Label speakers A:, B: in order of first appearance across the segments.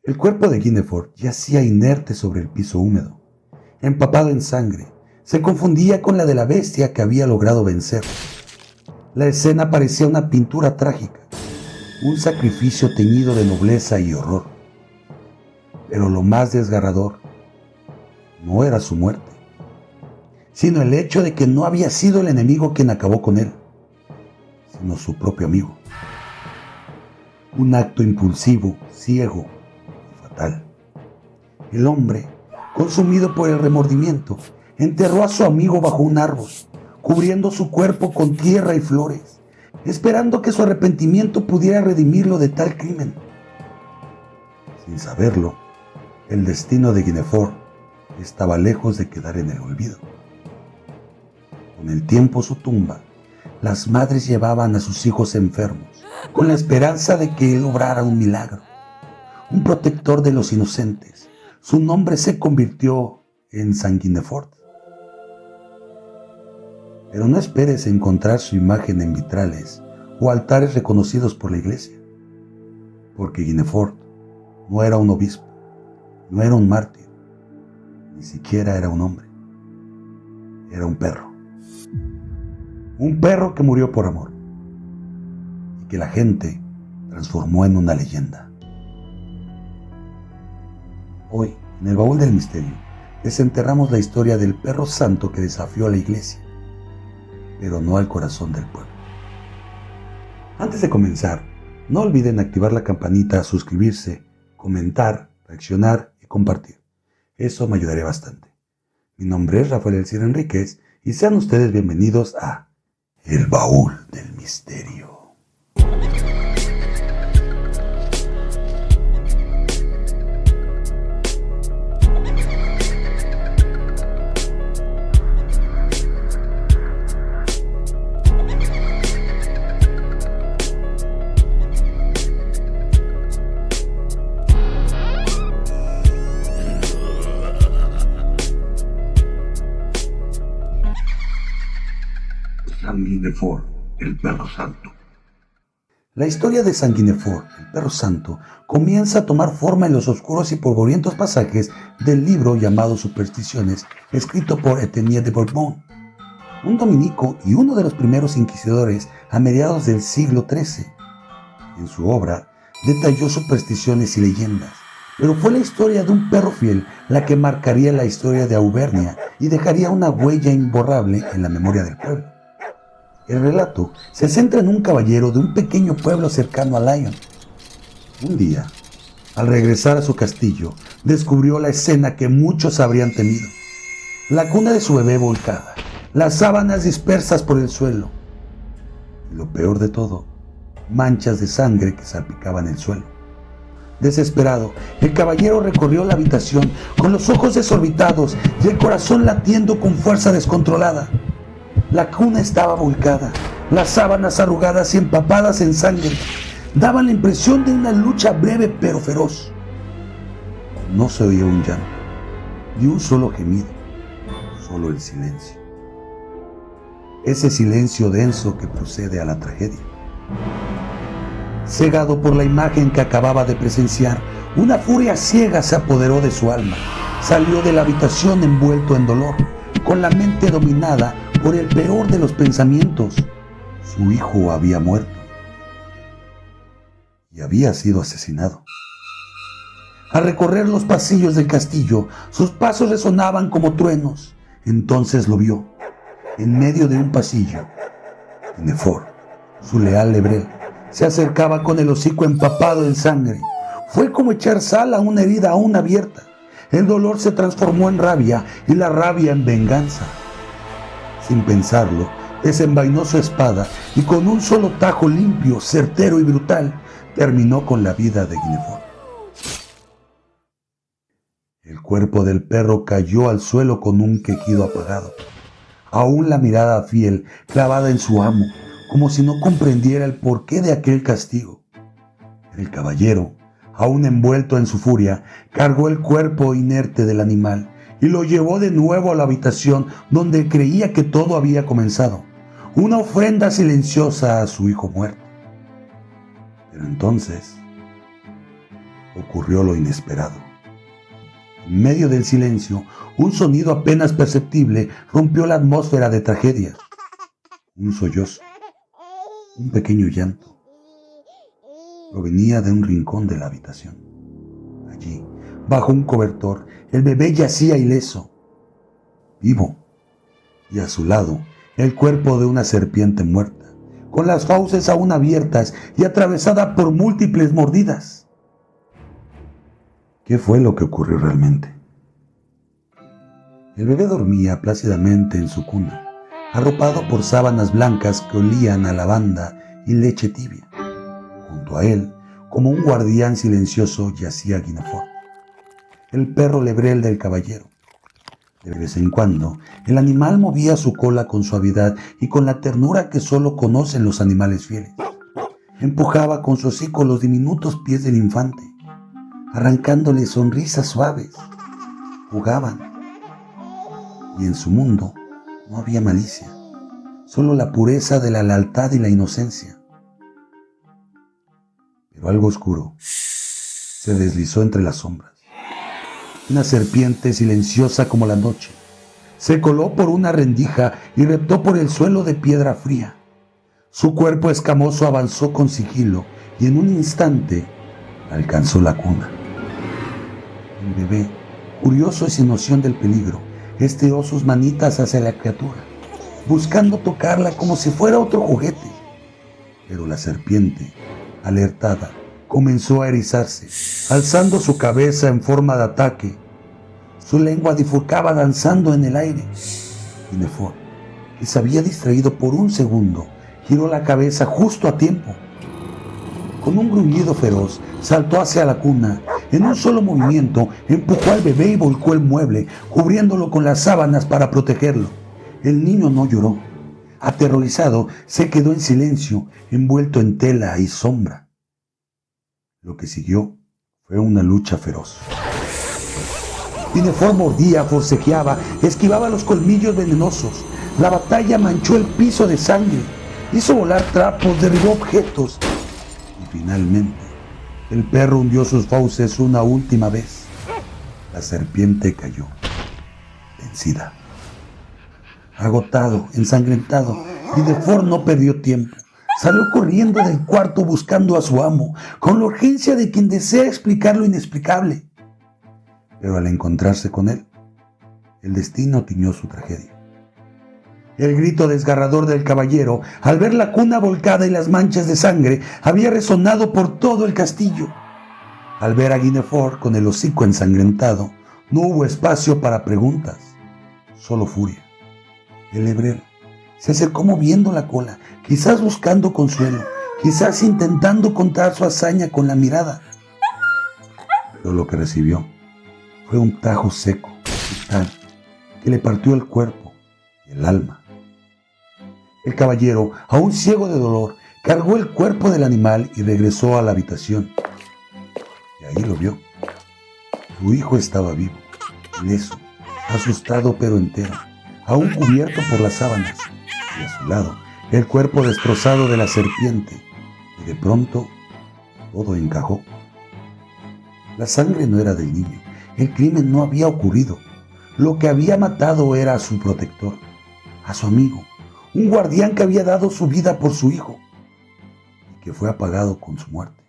A: El cuerpo de Guinefort yacía inerte sobre el piso húmedo, empapado en sangre. Se confundía con la de la bestia que había logrado vencer. La escena parecía una pintura trágica, un sacrificio teñido de nobleza y horror. Pero lo más desgarrador no era su muerte, sino el hecho de que no había sido el enemigo quien acabó con él, sino su propio amigo. Un acto impulsivo, ciego y fatal. El hombre, consumido por el remordimiento, enterró a su amigo bajo un árbol, cubriendo su cuerpo con tierra y flores, esperando que su arrepentimiento pudiera redimirlo de tal crimen. Sin saberlo, el destino de Guinefort estaba lejos de quedar en el olvido. Con el tiempo su tumba, las madres llevaban a sus hijos enfermos, con la esperanza de que él obrara un milagro, un protector de los inocentes. Su nombre se convirtió en San Guinefort. Pero no esperes encontrar su imagen en vitrales o altares reconocidos por la iglesia, porque Guinefort no era un obispo, no era un mártir, ni siquiera era un hombre. Era un perro. Un perro que murió por amor y que la gente transformó en una leyenda. Hoy, en el baúl del misterio, desenterramos la historia del perro santo que desafió a la iglesia, pero no al corazón del pueblo. Antes de comenzar, no olviden activar la campanita, suscribirse, comentar, reaccionar y compartir. Eso me ayudaría bastante. Mi nombre es Rafael Elcir Enríquez y sean ustedes bienvenidos a El Baúl del Misterio. San Guinefort, el perro santo. La historia de San Guinefort, el perro santo, comienza a tomar forma en los oscuros y polvorientos pasajes del libro llamado Supersticiones, escrito por Etienne de Bourbon, un dominico y uno de los primeros inquisidores a mediados del siglo XIII. En su obra detalló supersticiones y leyendas, pero fue la historia de un perro fiel la que marcaría la historia de Auvernia y dejaría una huella imborrable en la memoria del pueblo. El relato se centra en un caballero de un pequeño pueblo cercano a Lyon. Un día, al regresar a su castillo, descubrió la escena que muchos habrían temido. La cuna de su bebé volcada, las sábanas dispersas por el suelo. Y lo peor de todo, manchas de sangre que salpicaban el suelo. Desesperado, el caballero recorrió la habitación con los ojos desorbitados y el corazón latiendo con fuerza descontrolada. La cuna estaba volcada, las sábanas arrugadas y empapadas en sangre daban la impresión de una lucha breve pero feroz. No se oía un llanto, ni un solo gemido, solo el silencio. Ese silencio denso que procede a la tragedia. Cegado por la imagen que acababa de presenciar, una furia ciega se apoderó de su alma. Salió de la habitación envuelto en dolor, con la mente dominada por el peor de los pensamientos. Su hijo había muerto y había sido asesinado. Al recorrer los pasillos del castillo, sus pasos resonaban como truenos. Entonces lo vio, en medio de un pasillo. Guinefort, su leal lebrel, se acercaba con el hocico empapado en sangre. Fue como echar sal a una herida aún abierta. El dolor se transformó en rabia y la rabia en venganza. Sin pensarlo, desenvainó su espada y con un solo tajo limpio, certero y brutal, terminó con la vida de Guinefort. El cuerpo del perro cayó al suelo con un quejido apagado. Aún la mirada fiel clavada en su amo, como si no comprendiera el porqué de aquel castigo. El caballero, aún envuelto en su furia, cargó el cuerpo inerte del animal y lo llevó de nuevo a la habitación donde creía que todo había comenzado, una ofrenda silenciosa a su hijo muerto. Pero entonces, ocurrió lo inesperado. En medio del silencio, un sonido apenas perceptible rompió la atmósfera de tragedia. Un sollozo, un pequeño llanto, provenía de un rincón de la habitación. Allí, bajo un cobertor, el bebé yacía ileso, vivo, y a su lado, el cuerpo de una serpiente muerta, con las fauces aún abiertas y atravesada por múltiples mordidas. ¿Qué fue lo que ocurrió realmente? El bebé dormía plácidamente en su cuna, arropado por sábanas blancas que olían a lavanda y leche tibia. Junto a él, como un guardián silencioso, yacía Guinefort, el perro lebrel del caballero. De vez en cuando, el animal movía su cola con suavidad y con la ternura que solo conocen los animales fieles. Empujaba con su hocico los diminutos pies del infante, arrancándole sonrisas suaves. Jugaban. Y en su mundo no había malicia, solo la pureza de la lealtad y la inocencia. Pero algo oscuro se deslizó entre las sombras. Una serpiente silenciosa como la noche se coló por una rendija y reptó por el suelo de piedra fría. Su cuerpo escamoso avanzó con sigilo y en un instante alcanzó la cuna. El bebé, curioso y sin noción del peligro, estió sus manitas hacia la criatura, buscando tocarla como si fuera otro juguete. Pero la serpiente, alertada, comenzó a erizarse, alzando su cabeza en forma de ataque. Su lengua bifurcaba danzando en el aire. Guinefort, que se había distraído por un segundo, giró la cabeza justo a tiempo. Con un gruñido feroz, saltó hacia la cuna. En un solo movimiento, empujó al bebé y volcó el mueble, cubriéndolo con las sábanas para protegerlo. El niño no lloró. Aterrorizado, se quedó en silencio, envuelto en tela y sombra. Lo que siguió fue una lucha feroz. Guinefort mordía, forcejeaba, esquivaba los colmillos venenosos. La batalla manchó el piso de sangre, hizo volar trapos, derribó objetos. Y finalmente, el perro hundió sus fauces una última vez. La serpiente cayó, vencida. Agotado, ensangrentado, Guinefort no perdió tiempo. Salió corriendo del cuarto buscando a su amo, con la urgencia de quien desea explicar lo inexplicable. Pero al encontrarse con él, el destino tiñó su tragedia. El grito desgarrador del caballero, al ver la cuna volcada y las manchas de sangre, había resonado por todo el castillo. Al ver a Guinefort con el hocico ensangrentado, no hubo espacio para preguntas, solo furia. El lebrel se acercó moviendo la cola, quizás buscando consuelo, quizás intentando contar su hazaña con la mirada. Pero lo que recibió fue un tajo seco, brutal, que le partió el cuerpo y el alma. El caballero, aún ciego de dolor, cargó el cuerpo del animal y regresó a la habitación. Y ahí lo vio. Su hijo estaba vivo, ileso, asustado pero entero, aún cubierto por las sábanas. Y a su lado, el cuerpo destrozado de la serpiente. Y de pronto, todo encajó. La sangre no era del niño. El crimen no había ocurrido. Lo que había matado era a su protector, a su amigo, un guardián que había dado su vida por su hijo y que fue apagado con su muerte.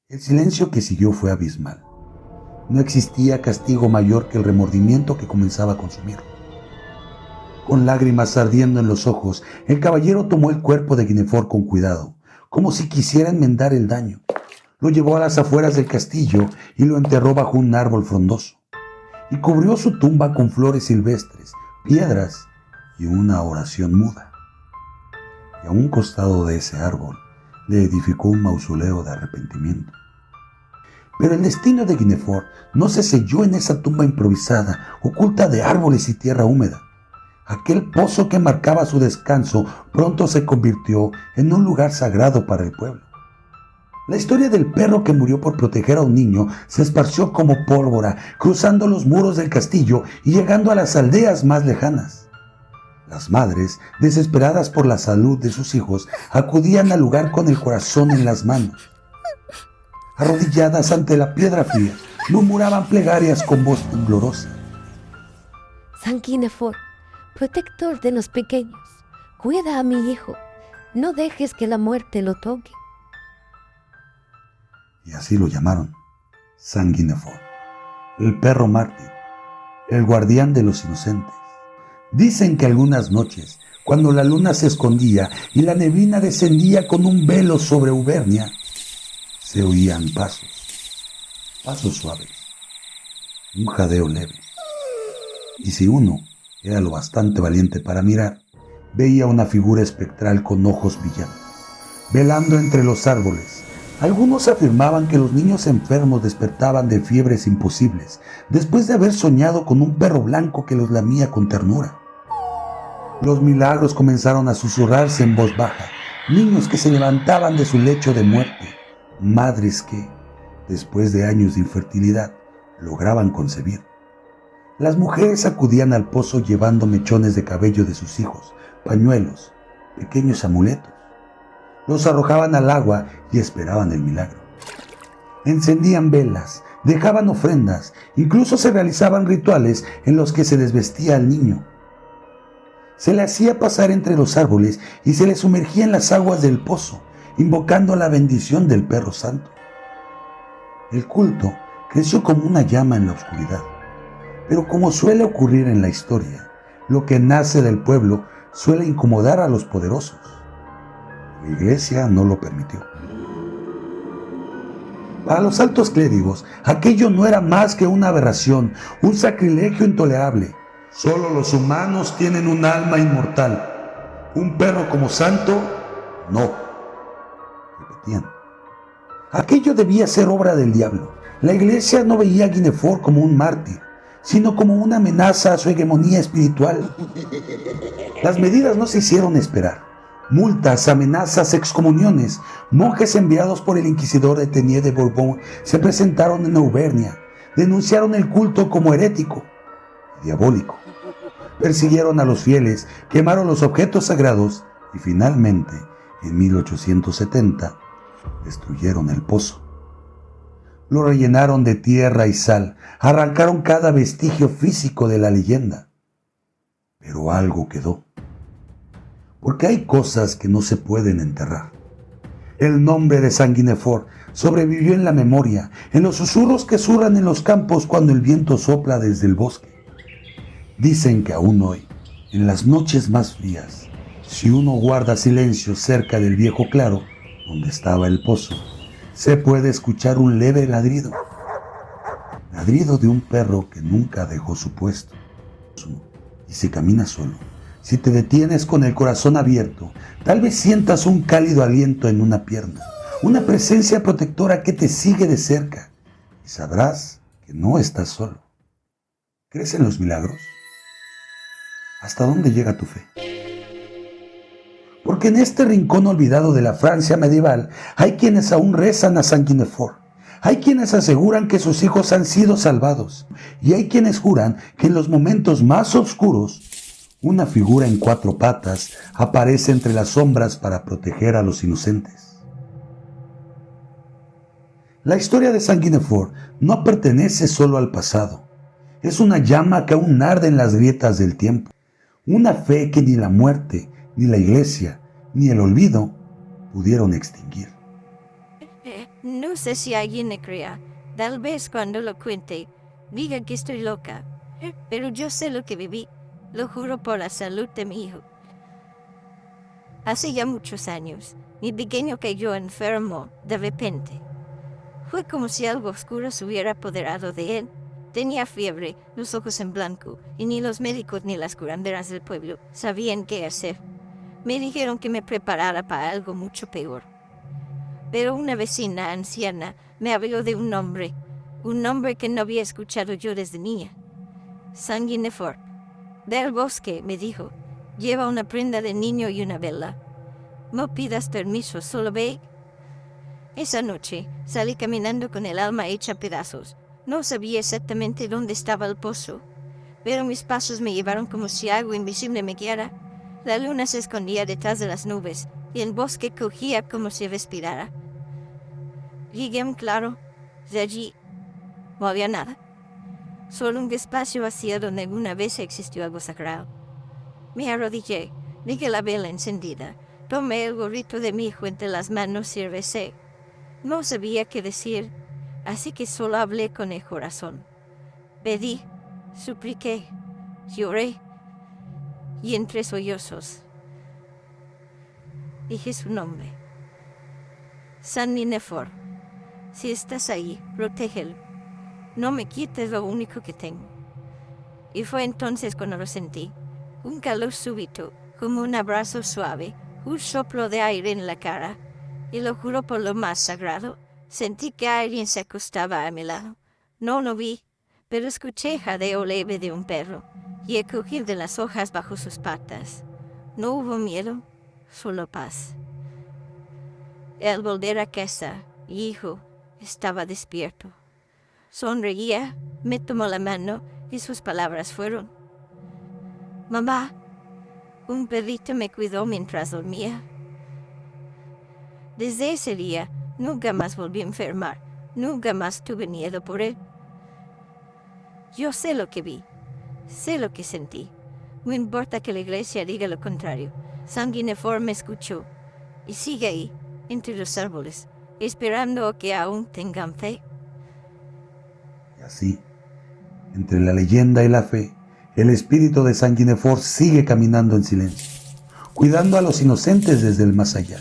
A: El silencio que siguió fue abismal. No existía castigo mayor que el remordimiento que comenzaba a consumirlo. Con lágrimas ardiendo en los ojos, el caballero tomó el cuerpo de Guinefort con cuidado, como si quisiera enmendar el daño. Lo llevó a las afueras del castillo y lo enterró bajo un árbol frondoso. Y cubrió su tumba con flores silvestres, piedras y una oración muda. Y a un costado de ese árbol le edificó un mausoleo de arrepentimiento. Pero el destino de Guinefort no se selló en esa tumba improvisada, oculta de árboles y tierra húmeda. Aquel pozo que marcaba su descanso pronto se convirtió en un lugar sagrado para el pueblo. La historia del perro que murió por proteger a un niño se esparció como pólvora, cruzando los muros del castillo y llegando a las aldeas más lejanas. Las madres, desesperadas por la salud de sus hijos, acudían al lugar con el corazón en las manos. arrodilladas ante la piedra fría, murmuraban plegarias con voz temblorosa.
B: Sanguinefor, protector de los pequeños, cuida a mi hijo, no dejes que la muerte lo toque.
A: Y así lo llamaron, Sanguinefor, el perro mártir, el guardián de los inocentes. Dicen que algunas noches, cuando la luna se escondía y la neblina descendía con un velo sobre Auvernia, se oían pasos suaves, un jadeo leve. Y si uno era lo bastante valiente para mirar, veía una figura espectral con ojos brillantes, velando entre los árboles. Algunos afirmaban que los niños enfermos despertaban de fiebres imposibles, después de haber soñado con un perro blanco que los lamía con ternura. Los milagros comenzaron a susurrarse en voz baja, niños que se levantaban de su lecho de muerte, madres que, después de años de infertilidad, lograban concebir. Las mujeres acudían al pozo llevando mechones de cabello de sus hijos, pañuelos, pequeños amuletos. Los arrojaban al agua y esperaban el milagro. Encendían velas, dejaban ofrendas, incluso se realizaban rituales en los que se desvestía al niño. Se le hacía pasar entre los árboles y se le sumergía en las aguas del pozo, invocando la bendición del perro santo. El culto creció como una llama en la oscuridad, pero como suele ocurrir en la historia, lo que nace del pueblo suele incomodar a los poderosos. La iglesia no lo permitió. Para los altos clérigos, aquello no era más que una aberración, un sacrilegio intolerable. Solo los humanos tienen un alma inmortal. Un perro como santo, no. Repetían. Aquello debía ser obra del diablo. La iglesia no veía a Guinefor como un mártir, sino como una amenaza a su hegemonía espiritual. Las medidas no se hicieron esperar. Multas, amenazas, excomuniones. Monjes enviados por el inquisidor Etienne de Borbón se presentaron en Auvernia. Denunciaron el culto como herético y diabólico. Persiguieron a los fieles, quemaron los objetos sagrados y finalmente, en 1870, destruyeron el pozo. Lo rellenaron de tierra y sal, arrancaron cada vestigio físico de la leyenda. Pero algo quedó. Porque hay cosas que no se pueden enterrar. El nombre de Sanguinefor sobrevivió en la memoria, en los susurros que surran en los campos cuando el viento sopla desde el bosque. Dicen que aún hoy, en las noches más frías, si uno guarda silencio cerca del viejo claro, donde estaba el pozo, se puede escuchar un leve ladrido. Ladrido de un perro que nunca dejó su puesto. Y si caminas solo, si te detienes con el corazón abierto, tal vez sientas un cálido aliento en una pierna, una presencia protectora que te sigue de cerca, y sabrás que no estás solo. ¿Crees en los milagros? ¿Hasta dónde llega tu fe? Porque en este rincón olvidado de la Francia medieval hay quienes aún rezan a Sanguinefor. Hay quienes aseguran que sus hijos han sido salvados. Y hay quienes juran que en los momentos más oscuros, una figura en 4 patas aparece entre las sombras para proteger a los inocentes. La historia de Sanguinefor no pertenece solo al pasado. Es una llama que aún arde en las grietas del tiempo. Una fe que ni la muerte, ni la iglesia, ni el olvido pudieron extinguir.
C: No sé si alguien me crea. Tal vez cuando lo cuente, diga que estoy loca. Pero yo sé lo que viví. Lo juro por la salud de mi hijo. Hace ya muchos años, mi pequeño cayó enfermo de repente. Fue como si algo oscuro se hubiera apoderado de él. Tenía fiebre, los ojos en blanco, y ni los médicos ni las curanderas del pueblo sabían qué hacer. Me dijeron que me preparara para algo mucho peor. Pero una vecina anciana me habló de un nombre que no había escuchado yo desde niña. Sanguinefor. Del bosque, me dijo, lleva una prenda de niño y una vela. No pidas permiso, solo ve. Esa noche salí caminando con el alma hecha pedazos. No sabía exactamente dónde estaba el pozo, pero mis pasos me llevaron como si algo invisible me guiara. La luna se escondía detrás de las nubes y el bosque cogía como si respirara. Llegué a un claro. De allí no había nada. Solo un espacio vacío donde alguna vez existió algo sagrado. Me arrodillé, dejé la vela encendida, tomé el gorrito de mi hijo entre las manos y recé. No sabía qué decir, así que solo hablé con el corazón. Pedí, supliqué, lloré, y entre sollozos dije su nombre. San Ninefor, si estás ahí, protégelo. No me quites lo único que tengo. Y fue entonces cuando lo sentí. Un calor súbito, como un abrazo suave, un soplo de aire en la cara. Y lo juro por lo más sagrado, sentí que alguien se acostaba a mi lado. No lo vi, pero escuché jadeo leve de un perro y el crujir de las hojas bajo sus patas. No hubo miedo, solo paz. Al volver a casa, mi hijo estaba despierto. Sonreía, me tomó la mano y sus palabras fueron: «Mamá, un perrito me cuidó mientras dormía». Desde ese día, nunca más volví a enfermar, nunca más tuve miedo por él. Yo sé lo que vi, sé lo que sentí. No importa que la iglesia diga lo contrario. San Ninefor me escuchó y sigue ahí, entre los árboles, esperando a que aún tengan fe.
A: Y así, entre la leyenda y la fe, el espíritu de San Ninefor sigue caminando en silencio, cuidando a los inocentes desde el más allá.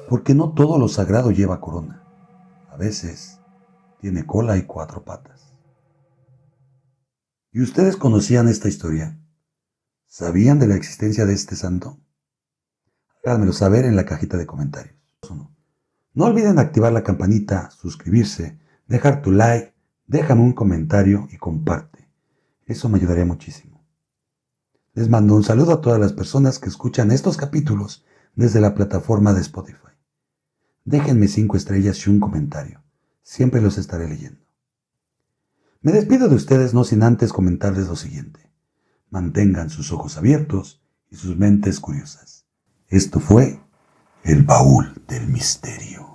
A: Porque no todo lo sagrado lleva corona. A veces tiene cola y 4 patas. ¿Y ustedes conocían esta historia? ¿Sabían de la existencia de este santo? Háganmelo saber en la cajita de comentarios. No olviden activar la campanita, suscribirse, dejar tu like, déjame un comentario y comparte. Eso me ayudaría muchísimo. Les mando un saludo a todas las personas que escuchan estos capítulos desde la plataforma de Spotify. Déjenme 5 estrellas y un comentario. Siempre los estaré leyendo. Me despido de ustedes no sin antes comentarles lo siguiente. Mantengan sus ojos abiertos y sus mentes curiosas. Esto fue El Baúl del Misterio.